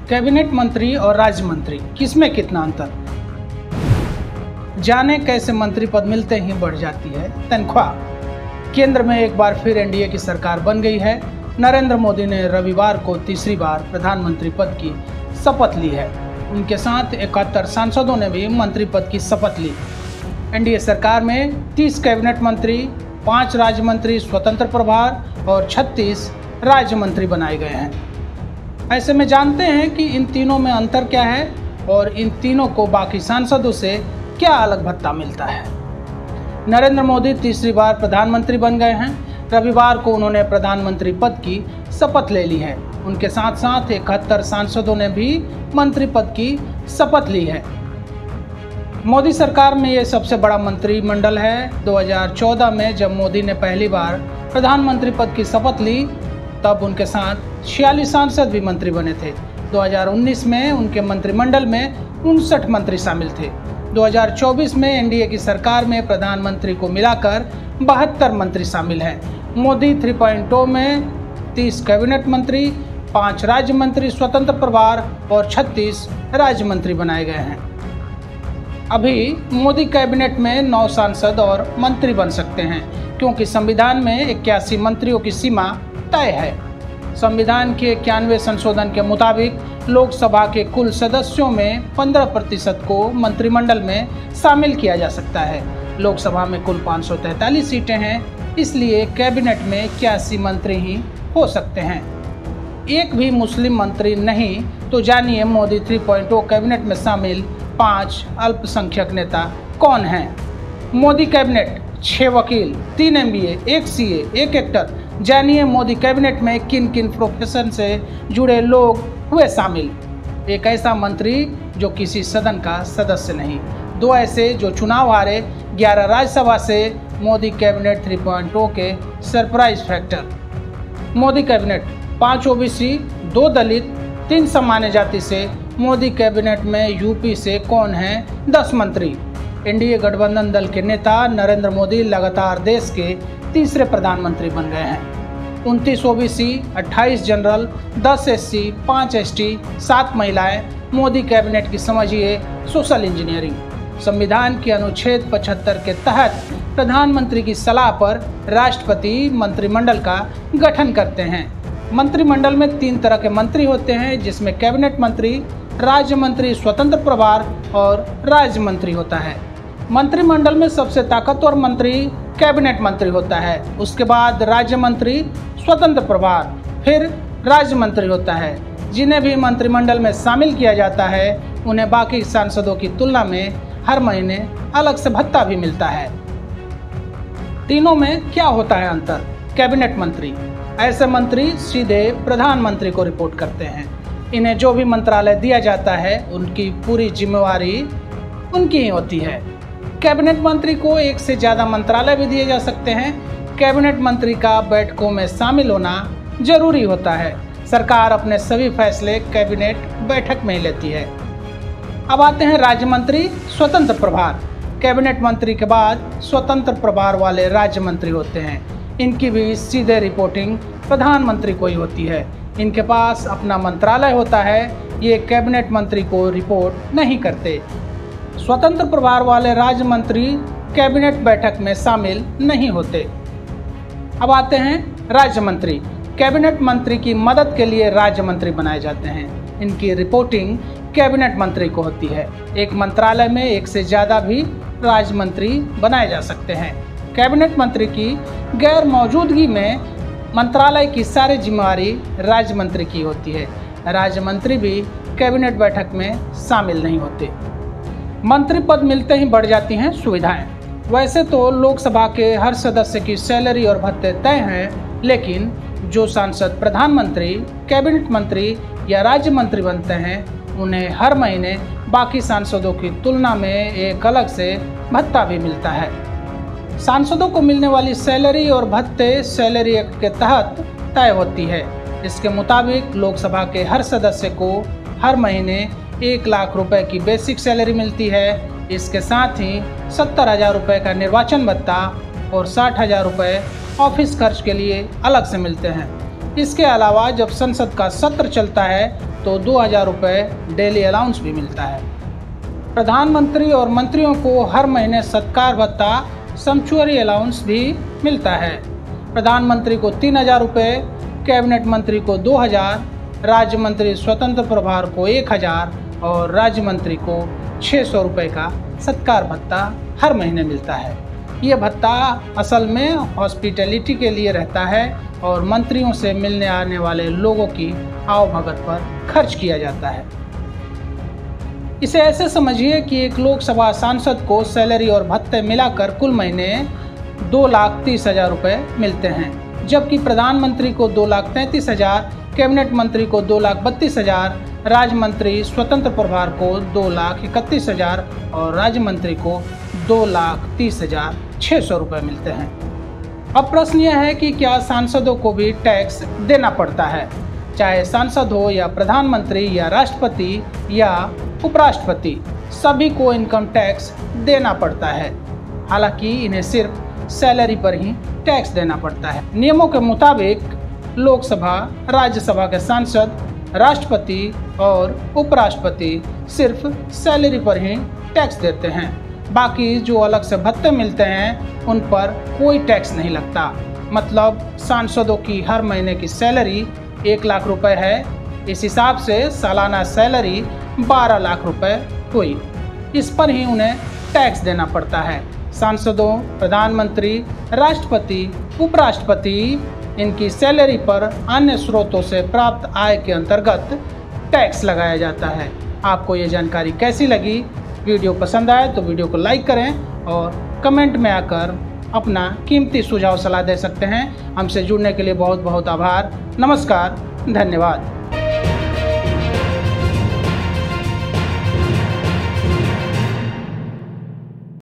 Cabinet मंत्री और राज्य मंत्री किसमें कितना अंतर? जाने कैसे मंत्री पद मिलते ही बढ़ जाती है तनख्वाह। केंद्र में एक बार फिर एनडीए की सरकार बन गई है। नरेंद्र मोदी ने रविवार को तीसरी बार प्रधानमंत्री पद की शपथ ली है। उनके साथ 71 सांसदों ने भी मंत्री पद की शपथ ली। एनडीए सरकार में 30 कैबिनेट मंत्री, 5 राज्य मंत्री स्वतंत्र प्रभार और 36 राज्य मंत्री बनाए गए हैं। ऐसे में जानते हैं कि इन तीनों में अंतर क्या है और इन तीनों को बाकी सांसदों से क्या अलग भत्ता मिलता है। नरेंद्र मोदी तीसरी बार प्रधानमंत्री बन गए हैं। रविवार को उन्होंने प्रधानमंत्री पद की शपथ ले ली है। उनके साथ साथ 71 सांसदों ने भी मंत्री पद की शपथ ली है। मोदी सरकार में ये सबसे बड़ा मंत्रिमंडल है। 2014 में जब मोदी ने पहली बार प्रधानमंत्री पद की शपथ ली तब उनके साथ 46 सांसद भी मंत्री बने थे। 2019 में उनके मंत्रिमंडल में 59 मंत्री शामिल थे। 2024 में एनडीए की सरकार में प्रधानमंत्री को मिलाकर 72 मंत्री शामिल हैं। मोदी 3.0 में 30 कैबिनेट मंत्री, 5 राज्य मंत्री स्वतंत्र प्रभार और 36 राज्य मंत्री बनाए गए हैं। अभी मोदी कैबिनेट में 9 सांसद और मंत्री बन सकते हैं क्योंकि संविधान में 81 मंत्रियों की सीमा तय है। संविधान के 91 संशोधन के मुताबिक लोकसभा के कुल सदस्यों में 15% को मंत्रिमंडल में शामिल किया जा सकता है। लोकसभा में कुल 543 सीटें हैं, इसलिए कैबिनेट में 81 मंत्री ही हो सकते हैं। एक भी मुस्लिम मंत्री नहीं, तो जानिए मोदी 3.0 कैबिनेट में शामिल 5 अल्पसंख्यक नेता कौन हैं। मोदी कैबिनेट 6 वकील, 3 MBA, 1 CA, 1 एक्टर। जानिए मोदी कैबिनेट में किन किन प्रोफेशन से जुड़े लोग हुए शामिल। एक ऐसा मंत्री जो किसी सदन का सदस्य नहीं, 2 ऐसे जो चुनाव हारे, 11 राज्यसभा से। मोदी कैबिनेट 3.0 के surprise factor. Modi cabinet 5 OBC, 2 दलित, 3 सामान्य जाति से। मोदी कैबिनेट में यूपी से कौन है 10 मंत्री। एनडीए गठबंधन दल के नेता नरेंद्र मोदी लगातार देश के तीसरे प्रधानमंत्री बन गए हैं। 29 OBC, 28 जनरल, 10 SC, 5 ST, 7 महिलाएं। मोदी कैबिनेट की समझिए सोशल इंजीनियरिंग। संविधान के अनुच्छेद 75 के तहत प्रधानमंत्री की सलाह पर राष्ट्रपति मंत्रिमंडल का गठन करते हैं। मंत्रिमंडल में 3 तरह के मंत्री होते हैं, जिसमें कैबिनेट मंत्री, राज्य मंत्री स्वतंत्र प्रभार और राज्य मंत्री होता है। मंत्रिमंडल में सबसे ताकतवर मंत्री कैबिनेट मंत्री होता है। उसके बाद राज्य मंत्री स्वतंत्र प्रभार, फिर राज्य मंत्री होता है। जिन्हें भी मंत्रिमंडल में शामिल किया जाता है उन्हें बाकी सांसदों की तुलना में हर महीने अलग से भत्ता भी मिलता है। तीनों में क्या होता है अंतर? कैबिनेट मंत्री, ऐसे मंत्री सीधे प्रधानमंत्री को रिपोर्ट करते हैं। इन्हें जो भी मंत्रालय दिया जाता है उनकी पूरी जिम्मेवारी उनकी ही होती है। कैबिनेट मंत्री को एक से ज़्यादा मंत्रालय भी दिए जा सकते हैं। कैबिनेट मंत्री का बैठकों में शामिल होना जरूरी होता है। सरकार अपने सभी फैसले कैबिनेट बैठक में ही लेती है। अब आते हैं राज्य मंत्री स्वतंत्र प्रभार। कैबिनेट मंत्री के बाद स्वतंत्र प्रभार वाले राज्य मंत्री होते हैं। इनकी भी सीधे रिपोर्टिंग प्रधानमंत्री को ही होती है। इनके पास अपना मंत्रालय होता है। ये कैबिनेट मंत्री को रिपोर्ट नहीं करते। स्वतंत्र प्रभार वाले राज्य मंत्री कैबिनेट बैठक में शामिल नहीं होते। अब आते हैं राज्य मंत्री। कैबिनेट मंत्री की मदद के लिए राज्य मंत्री बनाए जाते हैं। इनकी रिपोर्टिंग कैबिनेट मंत्री को होती है। एक मंत्रालय में एक से ज़्यादा भी राज्य मंत्री बनाए जा सकते हैं। कैबिनेट मंत्री की गैर मौजूदगी में मंत्रालय की सारी जिम्मेवारी राज्य मंत्री की होती है। राज्य मंत्री भी कैबिनेट बैठक में शामिल नहीं होते। मंत्री पद मिलते ही बढ़ जाती हैं सुविधाएं। वैसे तो लोकसभा के हर सदस्य की सैलरी और भत्ते तय हैं, लेकिन जो सांसद प्रधानमंत्री, कैबिनेट मंत्री या राज्य मंत्री बनते हैं उन्हें हर महीने बाकी सांसदों की तुलना में एक अलग से भत्ता भी मिलता है। सांसदों को मिलने वाली सैलरी और भत्ते सैलरी एक्ट के तहत तय होती है। इसके मुताबिक लोकसभा के हर सदस्य को हर महीने 1 लाख रुपए की बेसिक सैलरी मिलती है। इसके साथ ही 70,000 रुपये का निर्वाचन भत्ता और 60,000 रुपये ऑफिस खर्च के लिए अलग से मिलते हैं। इसके अलावा जब संसद का सत्र चलता है तो 2000 रुपये डेली अलाउंस भी मिलता है। प्रधानमंत्री और मंत्रियों को हर महीने सत्कार भत्ता सैंक्चुअरी अलाउंस भी मिलता है। प्रधानमंत्री को 3000 रुपये, कैबिनेट मंत्री को 2000, राज्य मंत्री स्वतंत्र प्रभार को 1000 और राज्य मंत्री को 600 रुपये का सत्कार भत्ता हर महीने मिलता है। ये भत्ता असल में हॉस्पिटैलिटी के लिए रहता है और मंत्रियों से मिलने आने वाले लोगों की आवभगत पर खर्च किया जाता है। इसे ऐसे समझिए कि एक लोकसभा सांसद को सैलरी और भत्ते मिलाकर कुल महीने 2,30,000 रुपये मिलते हैं, जबकि प्रधानमंत्री को 2,33,000, कैबिनेट मंत्री को 2,32,000, राज्य मंत्री स्वतंत्र प्रभार को 2,31,000 और राज्य मंत्री को 2,30,600 रुपये मिलते हैं। अब प्रश्न यह है कि क्या सांसदों को भी टैक्स देना पड़ता है, चाहे सांसद हो या प्रधानमंत्री या राष्ट्रपति या उपराष्ट्रपति, सभी को इनकम टैक्स देना पड़ता है। हालांकि इन्हें सिर्फ सैलरी पर ही टैक्स देना पड़ता है। नियमों के मुताबिक लोकसभा, राज्यसभा के सांसद, राष्ट्रपति और उपराष्ट्रपति सिर्फ सैलरी पर ही टैक्स देते हैं। बाकी जो अलग से भत्ते मिलते हैं उन पर कोई टैक्स नहीं लगता। मतलब सांसदों की हर महीने की सैलरी 1 लाख रुपए है, इस हिसाब से सालाना सैलरी 12 लाख रुपए हुई। इस पर ही उन्हें टैक्स देना पड़ता है। सांसदों, प्रधानमंत्री, राष्ट्रपति, उपराष्ट्रपति, इनकी सैलरी पर अन्य स्रोतों से प्राप्त आय के अंतर्गत टैक्स लगाया जाता है। आपको ये जानकारी कैसी लगी? वीडियो पसंद आए तो वीडियो को लाइक करें और कमेंट में आकर अपना कीमती सुझाव सलाह दे सकते हैं। हमसे जुड़ने के लिए बहुत बहुत आभार। नमस्कार, धन्यवाद।